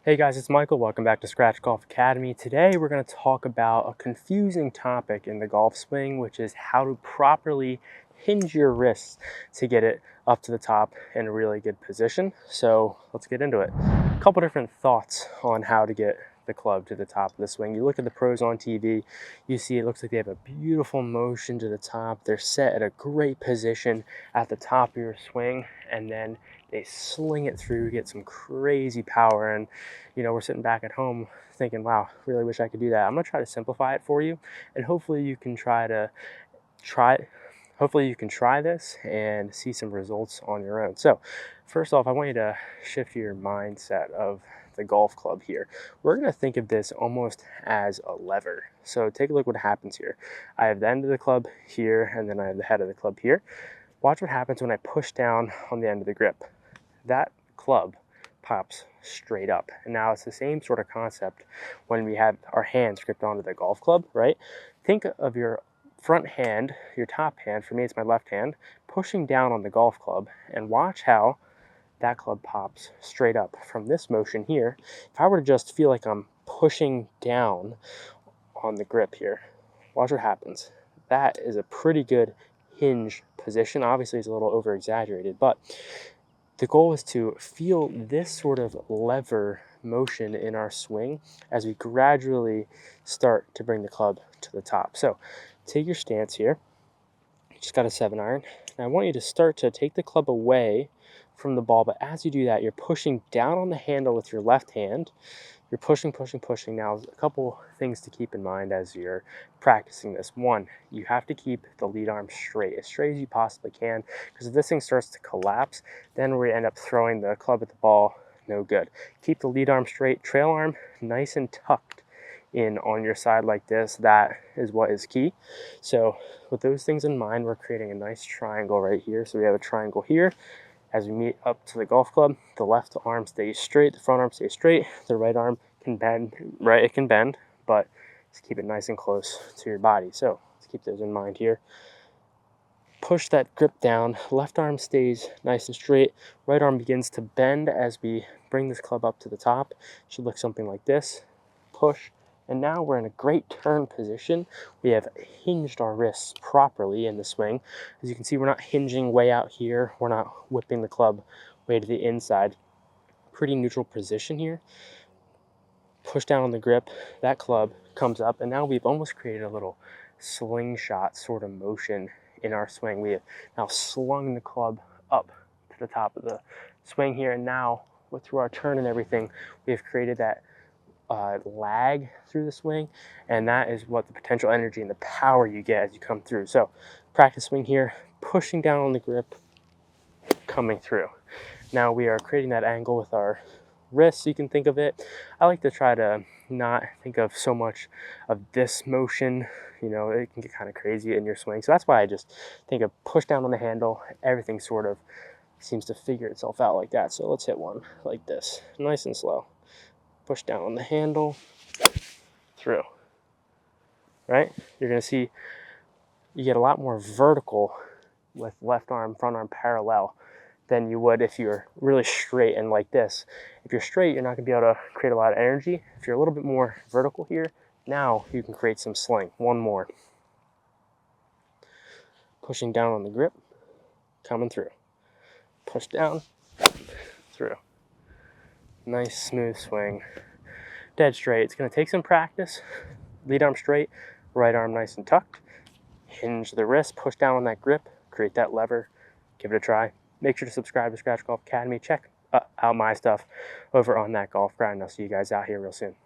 Hey guys, it's Michael. Welcome back to Scratch Golf Academy. Today we're going to talk about a confusing topic in the golf swing, which is how to properly hinge your wrists to get it up to the top in a really good position. So let's get into it. A couple different thoughts on how to get the club to the top of the swing. You look at the pros on TV, you see it looks like they have a beautiful motion to the top. They're set at a great position at the top of your swing, and then they sling it through, get some crazy power. And we're sitting back at home thinking, wow, really wish I could do that. I'm gonna try to simplify it for you, and hopefully you can try this and see some results on your own. So first off, I want you to shift your mindset of the golf club here. We're going to think of this almost as a lever. So take a look what happens here. I have the end of the club here, and then I have the head of the club here. Watch what happens when I push down on the end of the grip. That club pops straight up. And now it's the same sort of concept when we have our hands gripped onto the golf club, right? Think of your front hand, your top hand, for me it's my left hand, pushing down on the golf club, and watch how that club pops straight up from this motion here. If I were to just feel like I'm pushing down on the grip here, watch what happens. That is a pretty good hinge position. Obviously it's a little over exaggerated, but the goal is to feel this sort of lever motion in our swing as we gradually start to bring the club to the top. So take your stance here. You just got a 7-iron. And I want you to start to take the club away from the ball, but as you do that, you're pushing down on the handle with your left hand. You're pushing. Now, a couple things to keep in mind as you're practicing this. One, you have to keep the lead arm straight as you possibly can, because if this thing starts to collapse, then we end up throwing the club at the ball, no good. Keep the lead arm straight, trail arm nice and tucked in on your side like this. That is what is key. So with those things in mind, we're creating a nice triangle right here. So we have a triangle here. As we meet up to the golf club, the left arm stays straight, the front arm stays straight, the right arm can bend, right? It can bend, but just keep it nice and close to your body. So let's keep those in mind here. Push that grip down, left arm stays nice and straight, right arm begins to bend as we bring this club up to the top. It should look something like this. Push. And now we're in a great turn position. We have hinged our wrists properly in the swing. As you can see, we're not hinging way out here. We're not whipping the club way to the inside. Pretty neutral position here. Push down on the grip. That club comes up, and now we've almost created a little slingshot sort of motion in our swing. We have now slung the club up to the top of the swing here, and now through our turn and everything, we have created that lag through the swing, and that is what the potential energy and the power you get as you come through. So practice swing here, pushing down on the grip, coming through. Now we are creating that angle with our wrists. You can think of it, I like to try to not think of so much of this motion. It can get kind of crazy in your swing, so that's why I just think of push down on the handle. Everything sort of seems to figure itself out like that. So let's hit one like this, nice and slow. Push down on the handle, through, right? You're gonna see you get a lot more vertical with left arm, front arm parallel than you would if you're really straight and like this. If you're straight, you're not gonna be able to create a lot of energy. If you're a little bit more vertical here, now you can create some sling. One more. Pushing down on the grip, coming through. Push down, through. Nice smooth swing. Dead straight. It's going to take some practice. Lead arm straight, right arm nice and tucked. Hinge the wrist, push down on that grip, create that lever. Give it a try. Make sure to subscribe to Scratch Golf Academy. Check out my stuff over on that golf grind. I'll see you guys out here real soon.